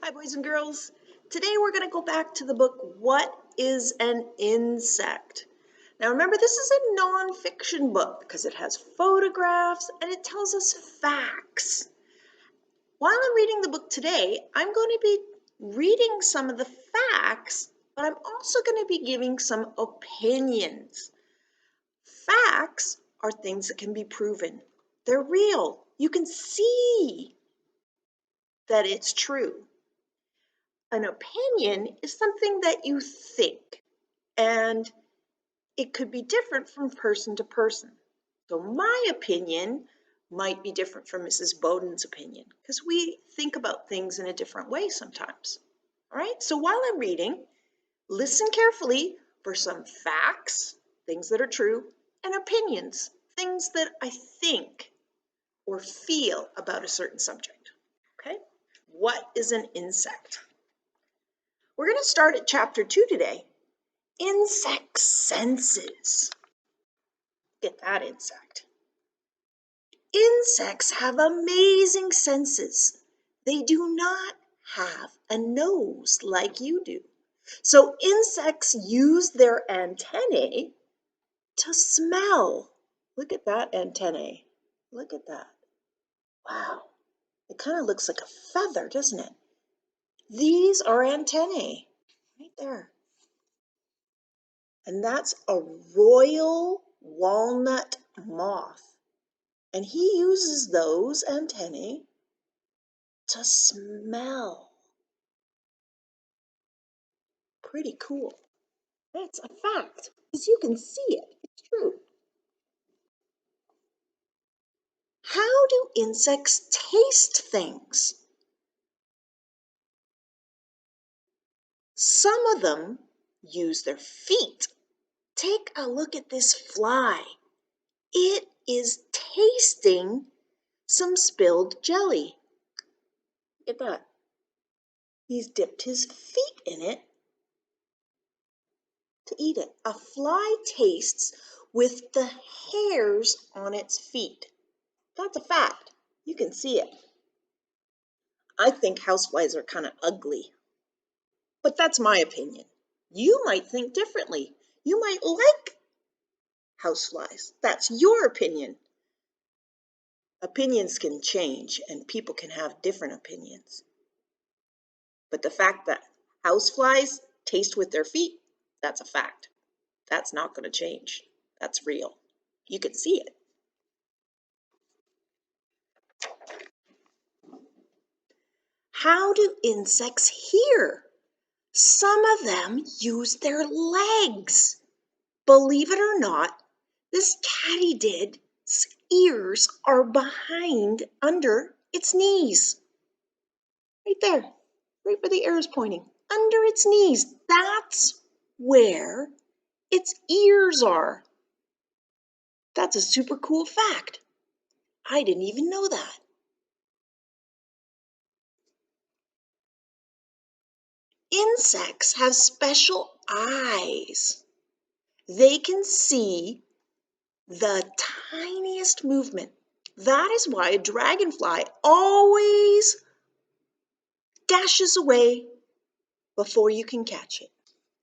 Hi, boys and girls. Today we're going to go back to the book, What is an Insect? Now remember, this is a non-fiction book because it has photographs and it tells us facts. While I'm reading the book today, I'm going to be reading some of the facts, but I'm also going to be giving some opinions. Facts are things that can be proven. They're real. You can see that it's true. An opinion is something that you think, and it could be different from person to person. So my opinion might be different from Mrs. Bowden's opinion because we think about things in a different way sometimes. All right, so while I'm reading, listen carefully for some facts, things that are true, and opinions, things that I think or feel about a certain subject. Okay, what is an insect? We're going to start at chapter 2 today. Insect senses. Get that insect. Insects have amazing senses. They do not have a nose like you do. So insects use their antennae to smell. Look at that antennae. Look at that. Wow. It kind of looks like a feather, doesn't it? These are antennae right there. And that's a royal walnut moth. And he uses those antennae to smell. Pretty cool. That's a fact, because you can see it. It's true. How do insects taste things? Some of them use their feet. Take a look at this fly. It is tasting some spilled jelly. Look at that. He's dipped his feet in it to eat it. A fly tastes with the hairs on its feet. That's a fact. You can see it. I think houseflies are kind of ugly, but that's my opinion. You might think differently. You might like houseflies. That's your opinion. Opinions can change and people can have different opinions. But the fact that houseflies taste with their feet, that's a fact. That's not going to change. That's real. You can see it. How do insects hear? Some of them use their legs. Believe it or not, this katydid's ears are behind under its knees. Right there, right where the ear is pointing. Under its knees. That's where its ears are. That's a super cool fact. I didn't even know that. Insects have special eyes. They can see the tiniest movement. That is why a dragonfly always dashes away before you can catch it.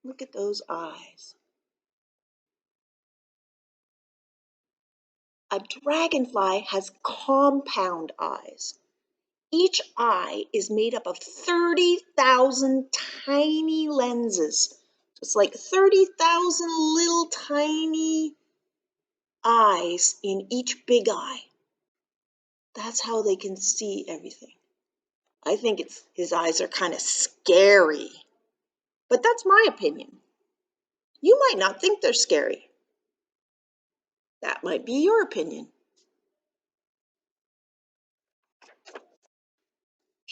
Look at those eyes. A dragonfly has compound eyes. Each eye is made up of 30,000 tiny lenses. It's like 30,000 little tiny eyes in each big eye. That's how they can see everything. I think his eyes are kind of scary, but that's my opinion. You might not think they're scary. That might be your opinion.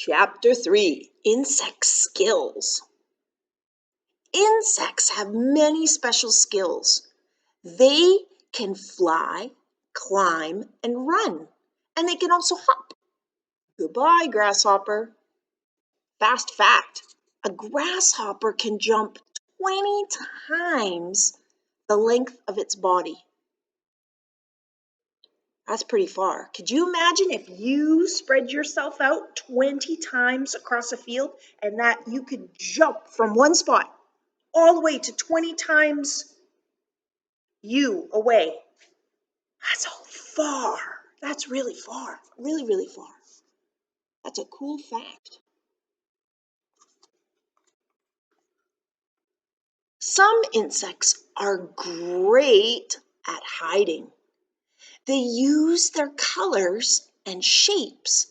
Chapter 3, Insect Skills. Insects have many special skills. They can fly, climb, and run, and they can also hop. Goodbye, grasshopper. Fast fact, a grasshopper can jump 20 times the length of its body. That's pretty far. Could you imagine if you spread yourself out 20 times across a field and that you could jump from one spot all the way to 20 times you away? That's all far. That's really far. Really, really far. That's a cool fact. Some insects are great at hiding. They use their colors and shapes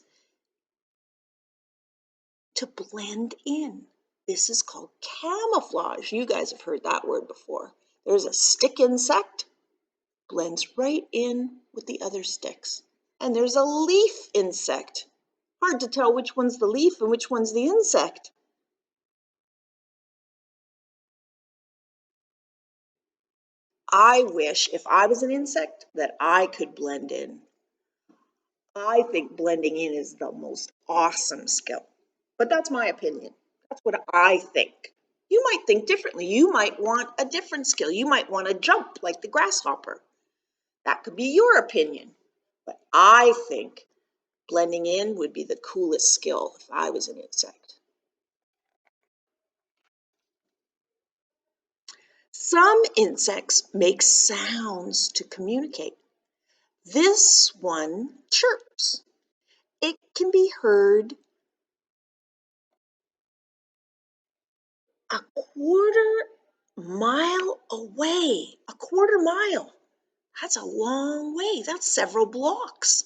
to blend in. This is called camouflage. You guys have heard that word before. There's a stick insect, blends right in with the other sticks. And there's a leaf insect. Hard to tell which one's the leaf and which one's the insect. I wish if I was an insect that I could blend in. I think blending in is the most awesome skill. But that's my opinion. That's what I think. You might think differently. You might want a different skill. You might want to jump like the grasshopper. That could be your opinion. But I think blending in would be the coolest skill if I was an insect. Some insects make sounds to communicate. This one chirps. It can be heard a quarter mile away. A quarter mile. That's a long way. That's several blocks.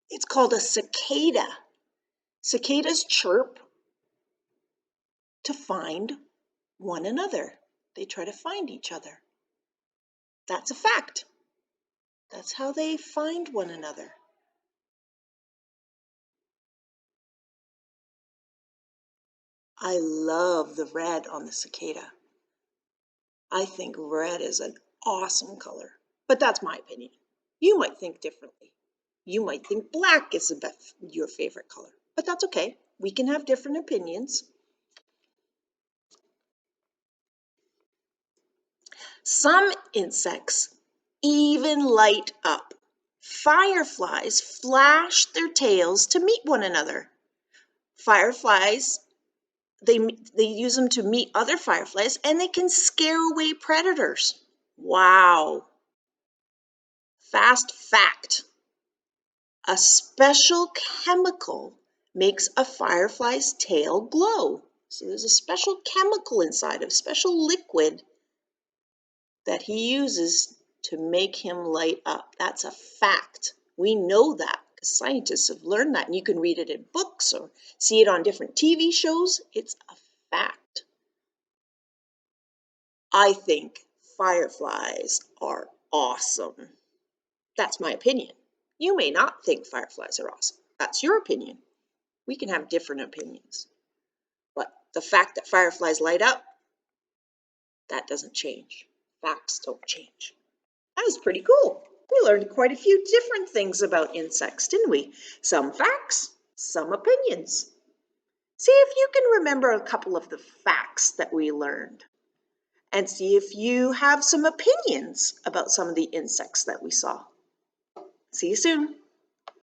It's called a cicada. Cicadas chirp to find one another. They try to find each other. That's a fact. That's how they find one another. I love the red on the cicada. I think red is an awesome color, but that's my opinion. You might think differently. You might think black is your favorite color, but that's okay. We can have different opinions. Some insects even light up. Fireflies flash their tails to meet one another. Fireflies, they use them to meet other fireflies and they can scare away predators. Wow. Fast fact. A special chemical makes a firefly's tail glow. So there's a special chemical inside, a special liquid that he uses to make him light up. That's a fact. We know that because scientists have learned that, and you can read it in books or see it on different TV shows. It's a fact. I think fireflies are awesome. That's my opinion. You may not think fireflies are awesome. That's your opinion. We can have different opinions. But the fact that fireflies light up, that doesn't change. Facts don't change. That was pretty cool. We learned quite a few different things about insects, didn't we? Some facts, some opinions. See if you can remember a couple of the facts that we learned. And see if you have some opinions about some of the insects that we saw. See you soon.